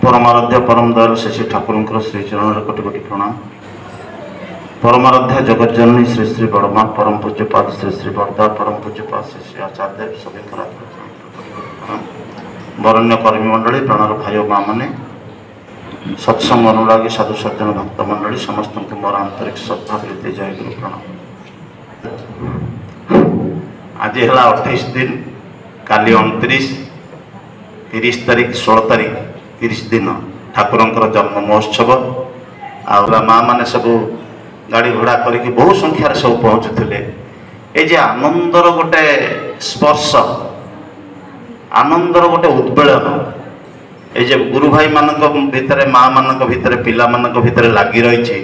परमाराध्य परम दयालु शशि ठाकुर श्रीचरण कोटि कोटि प्रणाम। परमाराध्य जगज्जननी श्री श्री बड़मा परम पूज्यपाद श्री श्री बड़दा परम पूज्यपाद श्री श्री आचार्य सभी वरण्य कर्मी मंडली प्राणर भाई माँ मैंने सत्संग अनुरागी साधु सज्जन भक्त मंडली समस्त को मोर आंतरिक श्रद्धा प्रीति जय गुरु प्रणाम। आज है 28 दिन काली 29 30 तारीख 16 तारीख 30 दिन ठाकुरंकर जन्म महोत्सव आ माँ मैंने सब गाड़ी घोड़ा करके बहु संख्यार सब पहुँचुले। ये आनंदर गोटे स्पर्श आनंदर गोटे उद्वेलन ये गुरु भाई मानक भितर माँ मानक भितर पिला मानक भितर लगी रही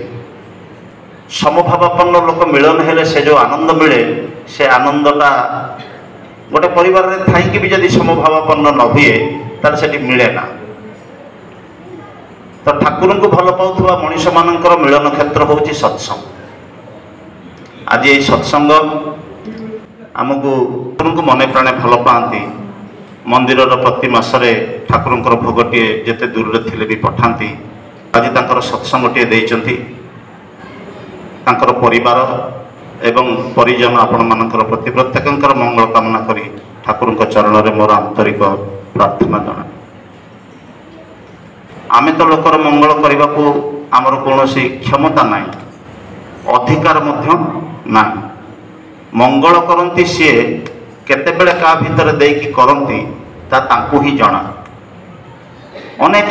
समभावापन्न लोक मिलन हेले से जो आनंद मिले से आनंदटा गोटे परिवार रे थाई भी जदि समभावापन्न न हुए तार से मिले ना। तो ठाकुर को भल पाउथुवा मनीष मानकर मिलन क्षेत्र होची सत्संग। आज ये सत्संग आमको ठाकुर को मन प्राणे भल पाती मंदिर प्रति मसरे ठाकुर भोगटे जिते दूर थे भी पठाती आज तांकर सत्संगटे देइचंती तांकर परिवार एवं परिजन आपण मानकर प्रति प्रत्येकंकर मंगल कामना करी ठाकुर चरण में मोर आंतरिक प्रार्थना जना। आमे तो लोकर मंगल करने को आमर कौन क्षमता ना अधिकार ना मंगल करती सी केतेबेले का भितर देकी करती ताकू ही जना। अनेक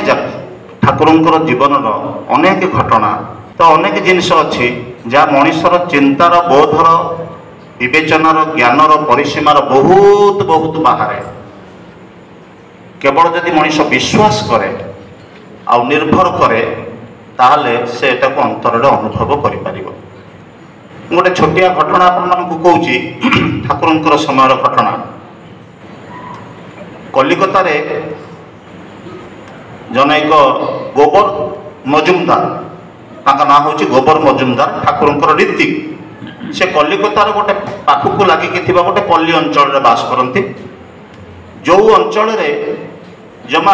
ठाकुरंकर जीवन अनेक घटना तो अनेक जिनस अच्छी जहाँ मनीषर चिंतार बोधर विवेचनार ज्ञानर परिसीमार बहुत बहुत बाहर केवल जदि मनीष विश्वास करे आ निर्भर करे ताहले से एटाको अंतर अनुभव करि गोटे छोटिया घटना आपको कहूँ ठाकुरंकर समय घटना कलिकता रे जन एक गोबर मजुमदार ताका ना हूँ गोबर मजुमदार ठाकुरंकर रीति से कलिकतार गोटे पाखक लगिक गोटे पल्ली अंचल बास करती जो अंचल जमा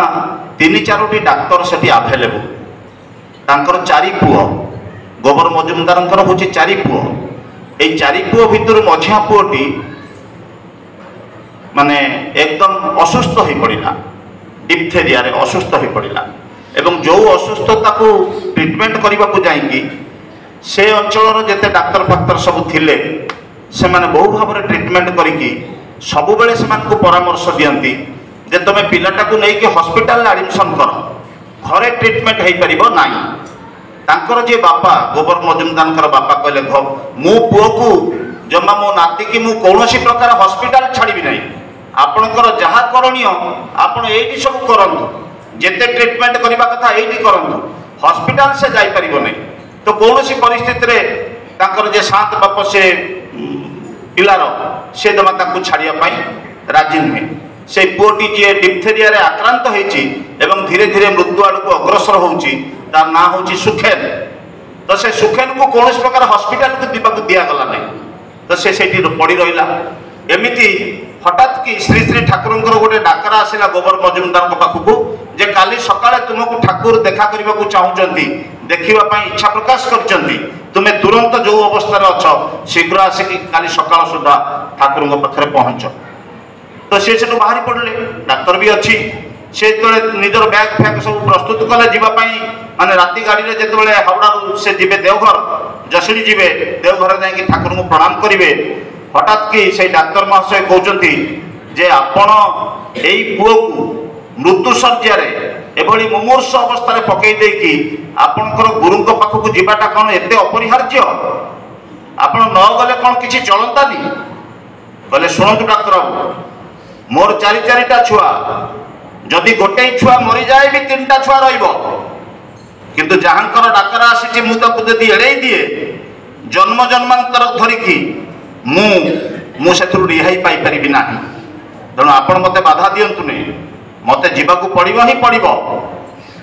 3-4टी डाक्तर से आभेलेबल तांकर 4 पुओ गोबर मजुमदार हूँ 4 पुओ ये 4 पुओ भितर मझिया पुओटी माने एकदम असुस्थ हो पड़ा डिप्थेरिया रे असुस्थ हो पड़ा एवं जो असुस्थता को ट्रिटमेंट करने को जाइंगी से अंचल जिते डाक्तर फाक्तर सब थिले से माने बहु भाव में ट्रिटमेंट करी सब बेले से परामर्श दियंती जे तुम पिलाटा को लेकिन हॉस्पिटल एडमिशन कर घरे ट्रिटमेंट हो पार ना। तांकर जे बापा गोबर मजुमदार बापा कहले मो पुओ को जमा मो नाती की मुझे कौन प्रकार हॉस्पिटल छाड़ी ना आपणकर जहाँ करणीय आपण ये सब करूँ जिते ट्रिटमेंट करने कथा ये करूँ हॉस्पिटल से जापर नहीं। तो कौन सी परिस्थिति जे शांत बाप से पिलार से जमा छाड़ापी राजी नुहे से पुओटी जी डिप्थेरिया रे आक्रांत होती धीरे धीरे मृत्यु आड़ को अग्रसर होची तार ना हूँ सुखेन। तो से सुखेन को कौन प्रकार हॉस्पिटल को दीपक दिगला नहीं तो से पड़ी रहा एमती हठात कि श्री श्री ठाकुर गोटे डाकरा आसला गोबर मजुमदार पाखक जे काली सकाळे तुमको ठाकुर देखा करने को चाहूँगी देखा इच्छा प्रकाश कर तुम्हें तुरंत जो अवस्था अच्छ शीघ्र आसिक काली सकाळ सुधा ठाकुर पाखे पहुँच। तो सी से बाहरी पड़े डाक्तर भी अच्छी से निजर बैग फैग सब प्रस्तुत कले जीवाई माने राति गाड़ी में जिते हावड़ा से जीवे देवघर जसड़ी जीवे देवघर जाकि ठाकुर को प्रणाम करेंगे हठात कि से डाक्तर महाशय कहते जे आपण यही पुओ को मृत्यु शଯ୍ୟା एभली मुमूर्ष अवस्था पकई देकी आपणकर गुरु पाखक जीवाटा कौन एत अपरिहार्य आपण न गले कौन किसी चलतानी कहले शुणु डाक्तर बाबू मोर 4-4टा छुआ जदि गोटे छुआ मरी जाए भी 3टा छुआ किंतु जहाँकर डाकरा आसी मुझे एड़े दिए जन्म जन्मांतर धरिकी मुझे रिहाई पाई ना तेणु आपण मत बाधा दिंतु नहीं मत जावाक पड़ो ही पड़ो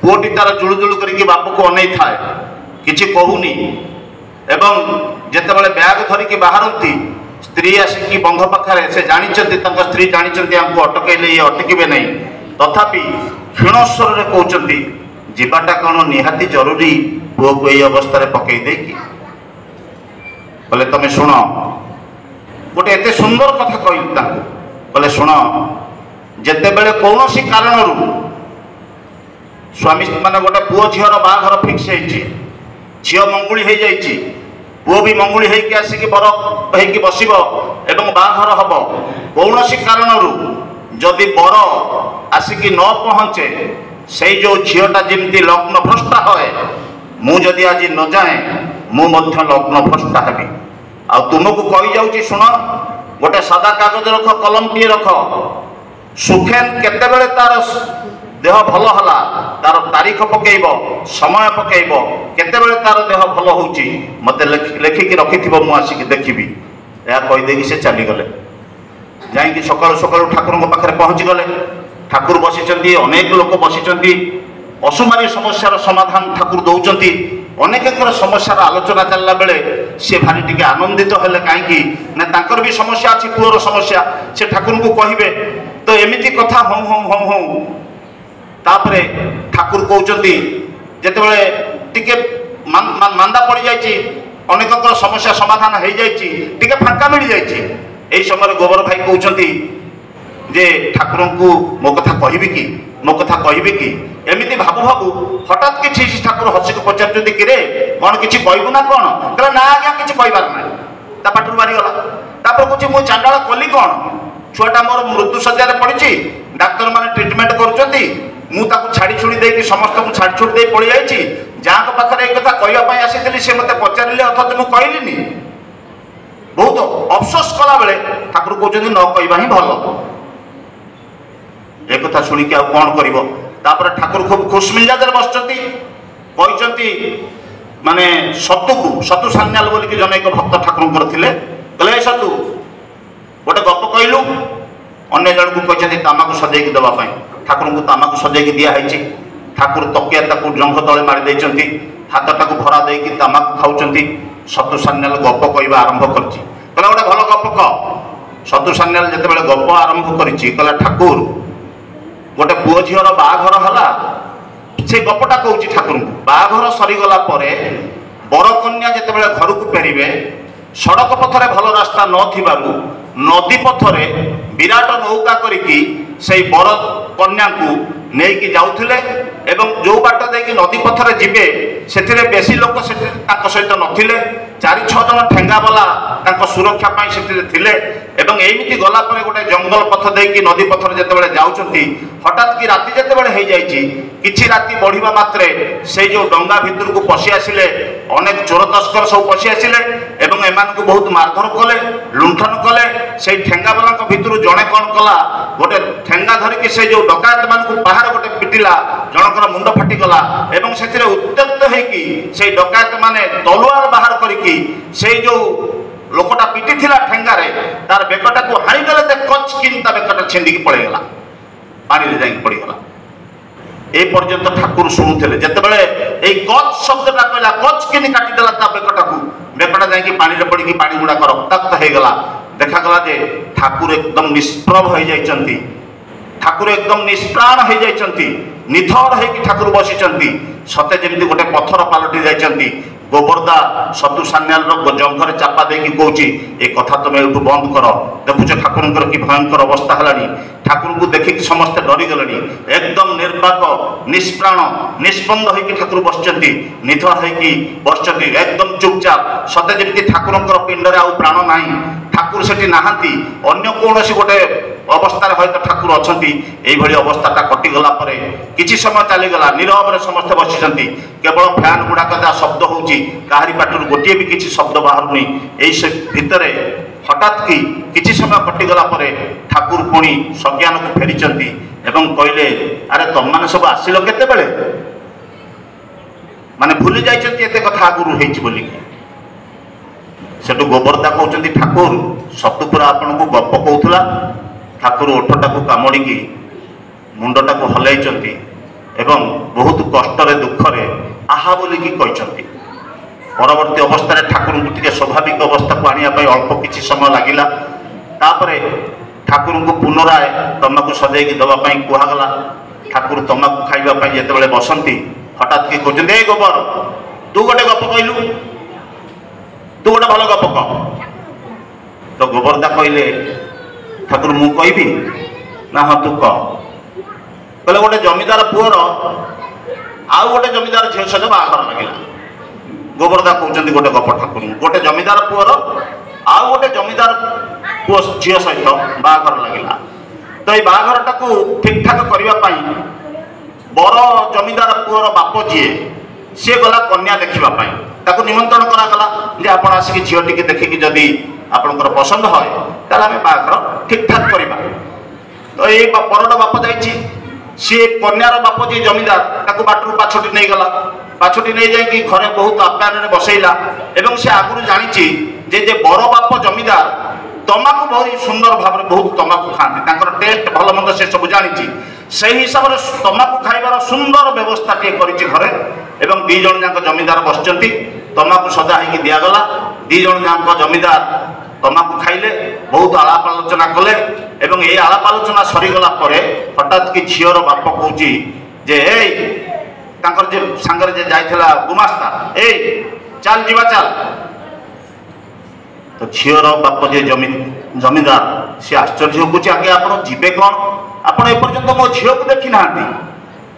पुओटी तार जुलुजुलु करके बाप को अनै थाए किछि कहूनी एवं जितेबाला बैग धरिकी बाहरती स्त्री आसिकी बंध पाखे से जानते स्त्री जानते हमको अटकैले ये अटके नहीं तथापि क्षीण स्वर कहते जीवाटा कौन निहाती जरूरी पुओ को यही अवस्था पकई देकी बोले तुम शुण गोटे एत सुंदर कथा कहली बोले शुण जिते बड़े कौन सी कारण स्वामी मान गोटे पुओ झीर बाघर फिक्स झी मंगुड़ी हो जाइए पुओ भी मंगुड़ी होगी आसिक बर हो बस बाघर हम कौन सी कारण जदि बर आसिक न पहुँचे से जो झीटा जमी लग्न भ्रष्टा है मुझे आज न जाए मुझे लग्न भ्रष्टा हेबी आ तुमको कही जाऊँ शुण गोटे सादा कागज रख कलम टी रख सुखेन केतेबेले तार देह भल हला तार तारीख पकेब समय पकेब केतेबेले तार देह भल होउची मते लेखिकी रखिथिबो मु आसिक देखिबी या कहि देकी से चली गले जाई सकाळु सकाळु ठाकुर पाखे पहुँची गले ठाकुर बसिचंती अनेक लोक बसिचंती असुमारी समस्यार समाधान ठाकुर दौचंती अनेक समस्यार आलोचना चलला बेले से भारी टिके आनंदित हेले कहीं ना तांकर भी समस्या अच्छी पुअर समस्या से ठाकुर को कहे तो एमती कथा हूँ हूँ हूँ हूँ तापरे ठाकुर कहते जितेबाला टिके मांदा पड़ जाइए अनेक समस्या समाधान हो जाए फांका मिल जाए यही समय गोबर भाई कहते जे ठाकुर को मो कथा कहबी कि मो कथा कहबी कि एमती भाबु भाबु हठात किसी ठाकुर हसी को पचार कि कौन किसी कहबू ना कौन कहला ना आज्ञा किसी कहबार ना पाटू बाहरीगला कहे मुझे चांडाल कली कौन छुआटा मोर मृत्यु सज्जा पड़ी डाक्तर मैंने ट्रिटमेंट कर छाड़ी छुड़ी देकी समस्त को छाड़ी छुड़ी दे पड़ जाइए जहाँ पाखे एक कथा कहवाई आसी सी मत पचारे अथच मुझे कहली बहुत अफसोस कला बेले ठाकुर कहते न कहवा ही भल एक कथा शुणिकी आ कौन कर ठाकुर खूब खुश मिजाज बसती कहते माने सतु को सतु सान्याल बोलिकी जन एक भक्त ठाकुर थे कहले सतु गोटे गप कहलु अन्य जन को कहते तामाक सजेकी देवाई ठाकुर को तामाक सजेकी दिखाई ठाकुर तकिया जंघ तले मारी हाथटा को भरा देकी तामाक खाऊं सतु सान्याल गप कहवा आरंभ कर गोटे भल गप कह सतु सान्याल जिते गप आरंभ कर ठाकुर गोटे पुओ झीर बाघर है से गपटा कहूँ ठाकुर को बाघर सरीगला बर कन्या जिते घर को फेरवे सड़क पथरे भल रास्ता न नदी पथरे विराट नौका करिकी से बर कन्या को नहीं जाऊले एवं जो बाट देकी नदी पथरे जीवे से बेसी लोक सहित नथिले 4-6 जन ठेंगावाला सुरक्षा थे एवं एमती गला गोटे जंगल पथ देकी नदी पथर जिते जाऊँगी हठात कि राति जिते हो जाए किसी राति बढ़िया मात्रे से जो डंगा भितर को पशि आसिले अनेक चोर तस्कर सब पशि आसिले एवं एमान को बहुत मारधर कले लुंठन कले से ठेंगावाला भितर जड़े कौन कला गोटे ठेंगा धरिकी से जो डकायत मान को बाहर गोटे पिटिला जनकर मुंड फाटिगला एवं से उत्त्यक्त होगी से डकायत माने तलवार बाहर करके से जो लोकटा पिटी थिला ठेंगारे तार बेकटा को हाणीदेले ते कच किन ता बेकटा छिंडिकी पळेगला पानी रे जाई पड़ीगला ए पर्यंत ठाकुर शुणुले जितेबाला ये कच शब्दटा कहला कच किन काटिदेला ता बेकटा जाई पानी रे पड़ी पानी गुड़ाक रक्ताक्त होगला देखागला जे ठाकुर एकदम निष्प्रभ हो जाइछंती ठाकुर एकदम निष्प्राण हो जाइछंती निथर होगी ठाकुर बसिचंती सते जमी गोटे पत्थर पलटि जाइछंती गोबरदा सतु सान्याल जंघरे चापा देकी कहूँ ये कथा तुम एठू बंद कर देखुच ठाकुर कि भयंकर अवस्था है ठाकुर को देखिक समस्ते डरीगले एकदम निर्वाक निष्प्राण निस्पंद होगी ठाकुर बसचंती निथर होगी बसचंती एकदम चुपचाप सते जमी ठाकुर पिंडरे आउ प्राण ना ठाकुर से नहांती अन्य कौन गोटे अवस्था हयत ठाकुर अच्छा यही अवस्थाटा कटिगला किसी समय चलीगला नीरव समस्ते बसी केवल फैन गुड़ाक जहाँ शब्द होची काहारी पाटर गोटे भी किसी शब्द बाहर यही भितर हठात कि समय कटिगला ठाकुर पुणी सज्ञान को फेरी कहले अरे तुम मैंने सब आसिल केतेबेले माने भूली जाइए कथा आगुरी होली सेठू गोबरदा कहते ठाकुर सतुपुरा आपण को गप कहूला ठाकुर ओठटा को कामड़िकी मुंडटा को हल्ई एवं बहुत कष्ट दुखरे आहा बोलिकी कहते परवर्ती अवस्था ठाकुर को टिके स्वाभाविक अवस्था को आने अल्प किसी समय लगिला तापरे ठाकुर को पुनराय तमाकू सजेकी देवाई कहगला ठाकुर तमाकू खाइबा जिते बसंती हठात किए कहते ए गोबर तू गोटे गप कहलु तू गोटे भल गप कह तो गोबरदा कहले ठाकुर मु कहबी ना हाँ तू कह कहले गोटे जमीदार पुअर आउ गोटे जमीदार झील सहित बाहाघर लगिला गोबरदा कहते गोटे गप ठाकुर गोटे जमीदार पुअर आउ गोटे जमीदार पुओ झील सहित बाहाघर लगिला तो ये बाहाघर टाकू ठीक ठाक करने बर जमीदार पुअर बाप जी सी गला कन्या देखापी ताको निमंत्रण करागला जे आप आसिक झील टी देखिकी जदि आपंकर पसंद है ताल आम बाहाघर ठीक ठाक करवा तो ये बरड बाप जाइए सी कन्यार बाप जी जमीदार ताको बाटू पाछटी नहीं गला पाछटी नहीं जाकि घरे बहुत आप्यायन बसैला एवं से आगुरी जानी जे बर बाप जमीदार तमाकू बहुत सुंदर भाव बहुत तमाकू खाते टेस्ट भल मंद से सब जानी से हिसाब से तमाकू खाइबार सुंदर व्यवस्था टे घरे एवं दी जन जाक जमीदार बसचंती तमाकू सजा होगी दिगला दी जन जाक जमीदार तमाकू खाइले बहुत आलाप आलोचना कले एवं ये आलाप आलोचना सरीगला हठात कि झीर बाप कहूँ जे जे सांगरे जे जाइथिला गुमास्ता ए चल जीवा चल तो झीर बाप जे जमीदार सी आश्चर्य होगी आगे आप जीवे कौन आप एपर्यंत मो झील को देखी ना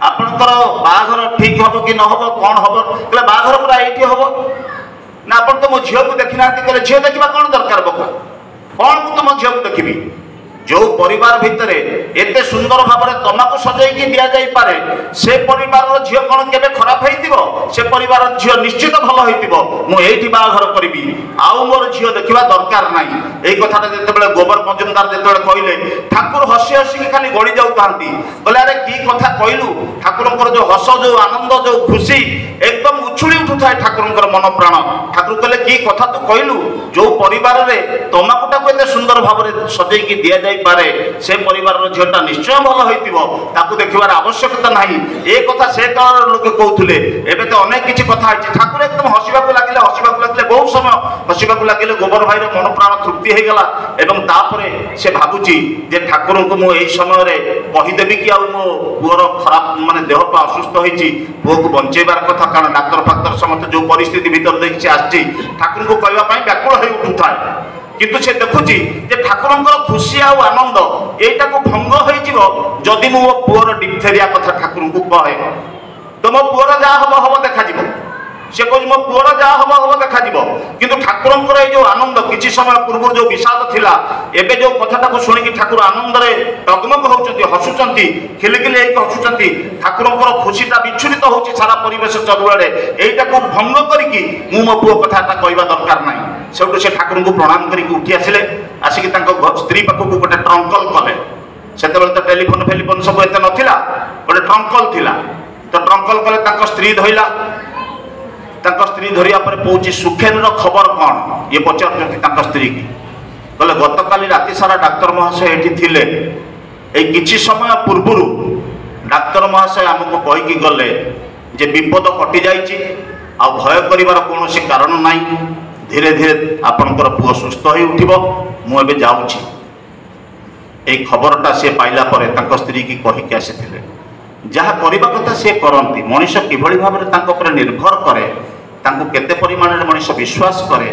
आपणकर बाहाघर ठीक हम कि न हम कौन हम कहले बाहाघर पूरा ये हम ना आप तो मो झील को देखी ना कहले झील देखा कौन दरकार बका कौन मुझे मो झील को देखी जो परिवार भितर एते सुंदर भाव में तमाकू सजाई दि जाई पारे से परिवार झील कौन केबे खराब होइतिबो से परिवार झील निश्चित भल होइतिबो मु एठी बाहाघर करिबी आउ मोर झील देखिबा दरकार नाही एई कथाटा जेतेबेले गोबर मजुमदार जेतेबेले कहिले ठाकुर हसी हसी के खाली गड़ी जाउ तांती बोले अरे की कथा कहलु ठाकुरंकर जो हस जो आनंद जो खुशी एकदम उछुली उठुथाय ठाकुरंकर मन प्राण ठाकुर कहले की कथा तू कहलु जो परिवार रे तमाकूटा को एते सुंदर भाव में सजाई कि दिया जाई पारे से परिवार झीलटा निश्चय भल होती देखिबार आवश्यकता नहीं ए कथा से काल लोक कहते एबे तो अनेक किसी कथा ठाकुर एकदम हसवाक लगे बहुत समय हसवाक लगे गोबर भाई मन प्राण तृप्ति हो गला एवं तापरे से भावुची जे ठाकुर को मु एई समय रे कहीदेवी कि आउ मो पुअर खराब माने देह पा असुस्थ होईची पुओ को बंचेबार कथा कारण डाक्तर फाक्तर समस्त जो परिस्थिति भीतर देखि से आछि ठाकुर को कहबा पई व्याकुल होई उठुथाय किंतु से देखुची जे ठाकुरंकर खुशी आ आनंद एटा को भंग हो जदि मो पुअर डिप्थेरिया कथा ठाकुर को कहे तो मो पुअर जा हम देखा से कह मो पुअर जा हम देखा किंतु ठाकुरंकर ये जो आनंद किसी समय पूर्व जो विषाद थिला एबे जो कथाटा को सुनिकी ठाकुर आनंद रे टगमग होउचंती हसुचंती खिलखिली हेक हसुचंती ठाकुरंकर खुशीटा विचलित होउची सारा परिवेश चरुआड़े एटा को भंग करिकी मु मो पुओ कथाटा कहबा दरकार नाही सेठू से ठाकुर को प्रणाम करके उठी आसिले आसिक स्त्री पाखक गोटे ट्रंकल कले से तो टेलीफोन फेलीफोन सब एत नाला गोटे ट्रंकल थिला तो ट्रंकल कले स्त्री धइला स्त्री धरिया पर पहुंची सुखेन खबर कौन ये पचार स्त्री की कहले गत काली राति सारा डाक्तर महाशय एठी थिले किछि समय पूर्व डाक्तर महाशय आमको कहीकि गले जे विपद कटि जाइछि आ भय करिवार कोनोसी कारण नाही धीरे धीरे आपनकर पुओ सुस्थ हो उठिबो मु एबे जाउछि ए खबरटा से पाइला परे तांको स्त्री की कहीकि आसीथिले जहाँ करबा कथा से करती मनीष किभଳି भाबरे तांको पर निर्भर करे तांको केते परिमाण रे मनीष विश्वास करे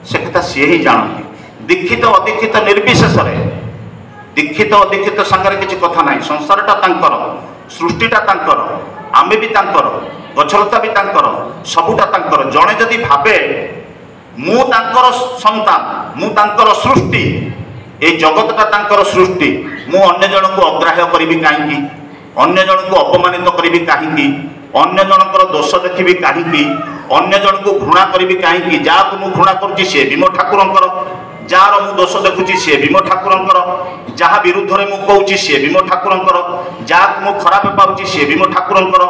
से कथा सी ही जानती दीक्षित अदीक्षित निर्विशेष दीक्षित अदीक्षित संगे किसी कथा ना संसारटा तांकर सृष्टिटा तांकर आमे भी तांकर गछलता भी तांकर सबुटा तांकर जड़े जदि भावे मु तांकर संतान मु तांकर सृष्टि ए जगतटा तांकर सृष्टि मु अन्य जन को अग्राह्य करी कहीं अन्य जन को अपमानित करी कहीं अन्य जनकर दोष देखी कहीं अन्य जन को घृणा करी कहीं जहाँ को घृणा करुँची सी भी मो ठाकुरंकर जार मु दोष देखुची सी भी मो ठाकुरंकर जहाँ विरुद्ध में मुझे कहूँ सी भी मो ठाकुरंकर जहाँ को मु खराब पाऊँ सी भी मो ठाकुरंकर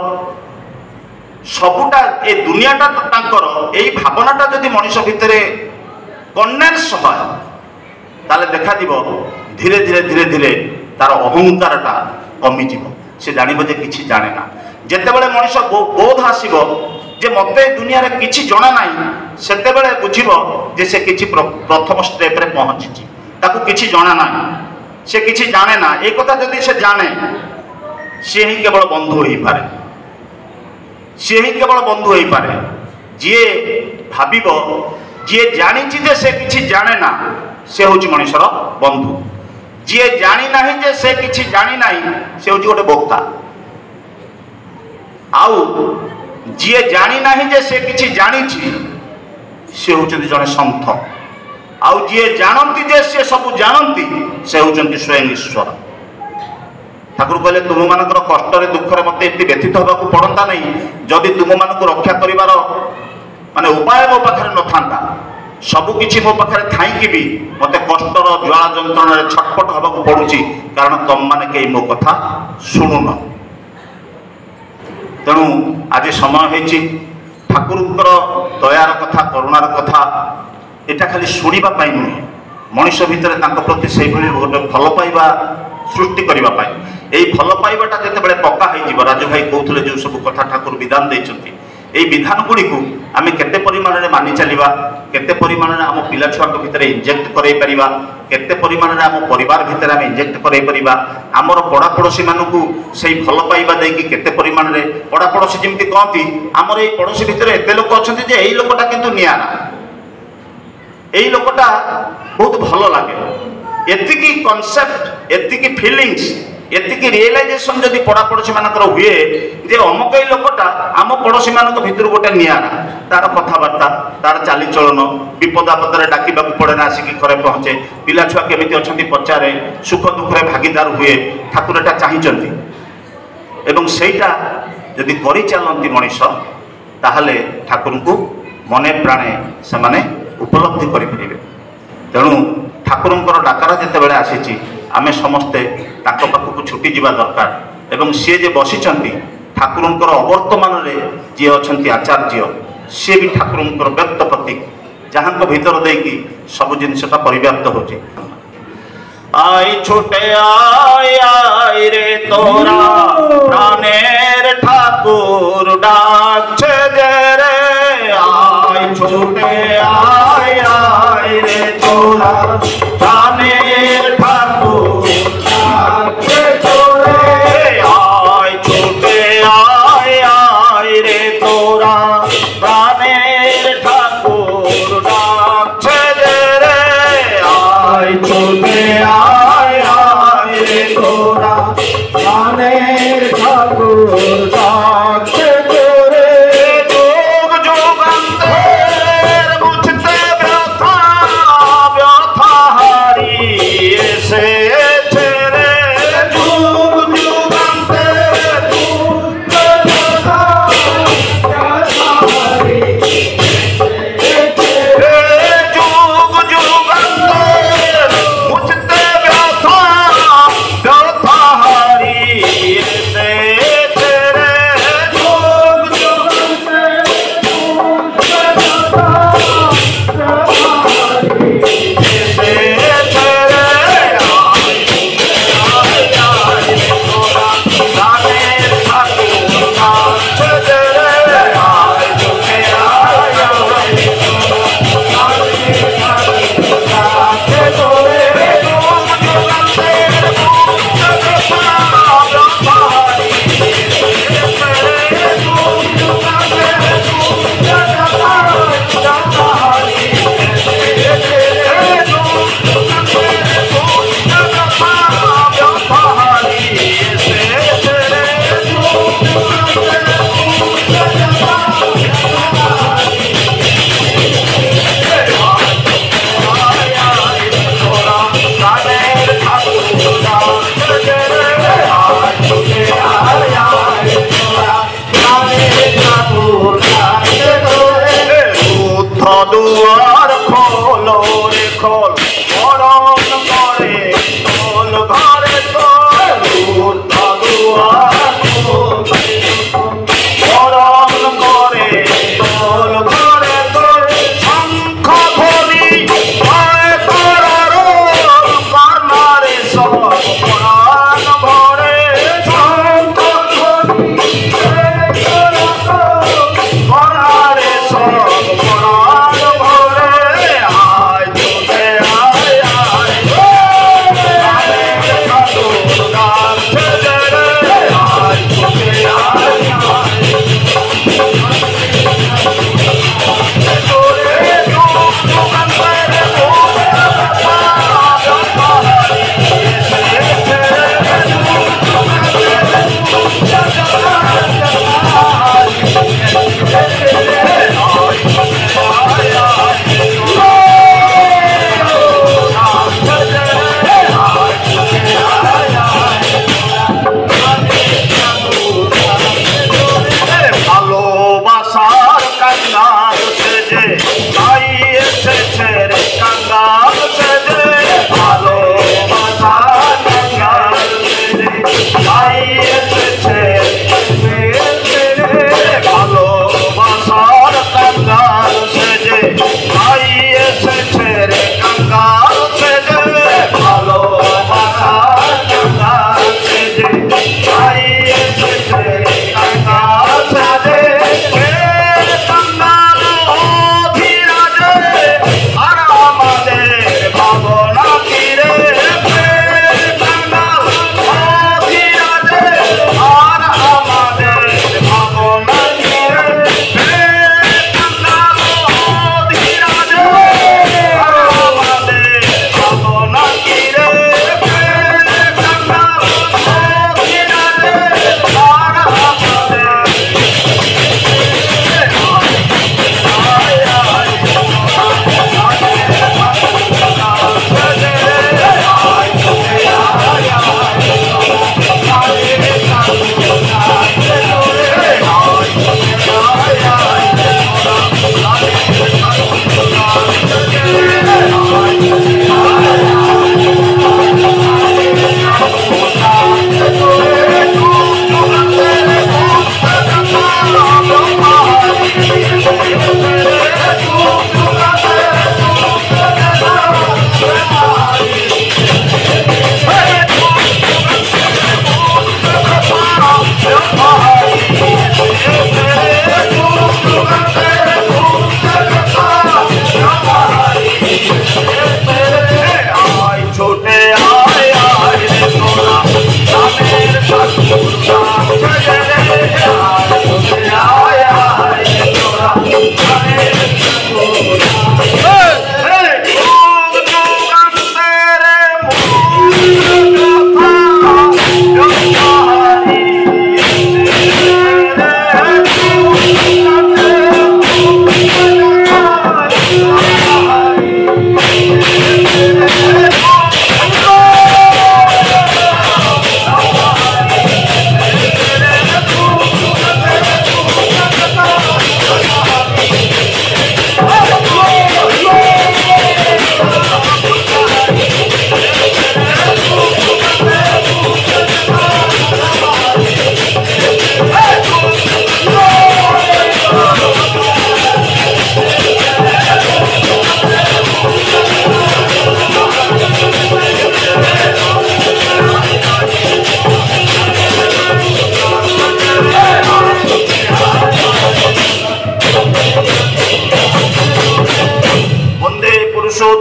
सबुटा ए दुनियाटा तांकर एई भावनाटा जदि मनुष्य भितर कन्डेन्स है ताले देखा धीरे धीरे धीरे धीरे तार अहंकारटा कमिज से जानव जे किसी जाने ना जितेबाला मनुष्य बोध आसब जे मत दुनिया रे किसी जना ना सेते बुझब जे से किसी प्रथम स्टेप रे पहुंची ताकू किसी जना ना से किसी जाने ना एक कथा जदि से जाने सी ही केवल बंधु हो पारे सी ही केवल बंधु हो पारे। जी भाव जी जानी जे से किसी जाने ना से हूँ मनुष्यर बंधु। जी जानी ना जे से किसी जानी ना से हूँ गोटे वक्ता। आउ जी जानी ना जे से किसी जानी से हूँ जड़े सन्थ। आउ जी जानती जे से सब जानती से हूँ स्वयं ईश्वर। ठाकुर कहले तुम मानकर कष्ट दुखरे मत ये व्यथित होगा पड़ता नहीं जदि तुम मानक रक्षा करिवार माने उपाय मो पाखे न था सबकि मो पाखे थी भी मत कष्टर ज्वाला जंत्रण छटपट हवा पड़ुची कारण तुम मैंने कई मो कथा शुणुन। तेणु आज समय हो ठाकुर दयार कथा करुणार कथा यहाँ खाली शुणा नुहे मनीष भितर प्रति से गोटे भल पाइबा सृष्टि करने यही भल पाइबाटा जिते पक्का हो राजू भाई कहते जो सब कथा ठाकुर विधान देते यही विधान गुड़ी को आम केते परिमाण में मानि चलिबा केते परिमाण में आम पिला छुआ भितर इंजेक्ट करई परिबा केते परिमाण में आम परिवार भितर आम इंजेक्ट करई परिबा आमर पड़ा पड़ोशी मानकू से भल पाइबा देकी केते परिमाण में पड़ा पड़ोशी जमी कहती आमर ये पड़ोशी भितर एते लोक अच्छा जे यही लोकटा किंतु नियारा यही लोकटा बहुत भल लगे एतिकी कॉन्सेप्ट एतिकी फीलिंग्स एतिकी रियलाइजेशन जदि पड़ा पड़ोशी मानकर हुए जे अमुक ही लोकटा आम पड़ोशी मान भर गोटे नियारा तार कथबार्ता तार चालीचलन विपद आपदे डाकवा पड़े ना आसिक घरे पहुँचे पिला छुआ केमी अच्छा पचारे सुख दुखे भागीदार हुए ठाकुर एटा चाहती एवं सेटा जदि कर चलती मनीष ताहले ठाकुर को मने प्राणे से माने उपलब्धि करें। तेणु ठाकुर डाकरा जिते बड़े आसी आमे समस्ते ताको पाखक छुटी जावा दरकार एवं सी जे बसिचंती ठाकुर अवर्तमान जी अच्छा आचार्य सी भी ठाकुर व्यक्त प्रतीक जहाँ भीतर देकी सब जिनसा परिव्याप्त होची। आई छोटे आई रे तोरा प्राणेर ठाकुर डाकछे जे रे आई छोटे आई रे तोरा प्राणेर ठाकुर डाकछे जोरे आई छोटे आई रे तोरा प्राणेर ठाकुर डाकछे जे रे आई छोटे आई रे तोरा प्राणेर ठाकुर डाकछे जोरे जोग जोगान्तेर बुझते व्यथा व्यथा हारी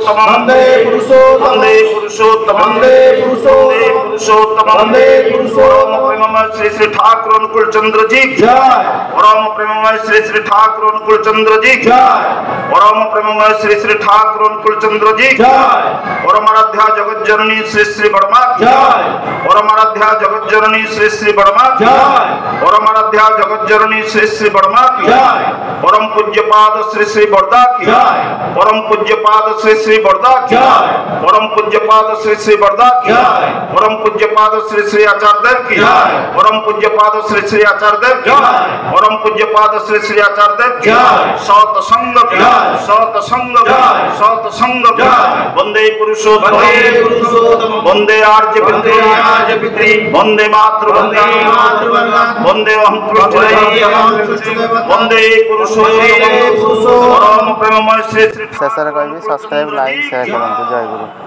पुरुषोत्तम वंदे पुरुषोत्तम वंदे पुरुषोत्तम वंदे पुरुषोत्तम वंदे पुरुषोत्तम वंदे परम प्रेममय श्री श्री ठाकुर अनुकूल चंद्र जी जय परम प्रेममय श्री श्री ठाकुर अनुकूल चंद्र जी जय परम प्रेममय श्री श्री ठाकुर अनुकूल चंद्र जी जय परमाराध्या जगत जननी श्री श्री बर्मा की जय परमाराध्या जगत जननी श्री श्री बर्मा की जय परमाराध्या जगत जननी श्री श्री बर्मा की जय परम पूज्य पाद श्री श्री बर्दा की जय परम पूज्य पाद श्री श्री बर्दा की जय परम पूज्य पाद श्री श्री बर्दा की जय परम पूज्य पाद श्री श्री आचार्य देव की जय परम पूज्य पाद श्री श्री आचार्य देव की जय परम पूज्य पाद श्री श्री आचार्य देव की जय सत संग की जय सत संग जय सत संग जय वंदे पुरुषोत्तम वंदे पुरुषोत्तम वंदे आर्य वंदे आर्य पितृ वंदे मातृवंदे वंदे मातृवंदना वंदे अहं कृष्ण वंदे पुरुषोत्तम परम प्रेममय श्री श्री शेषରେ କହିବି ସବସ୍କ୍ରାଇବ୍ ଲାଇକ୍ ସେୟାର କରନ୍ତୁ। ଜୟ ଗୁରୁ।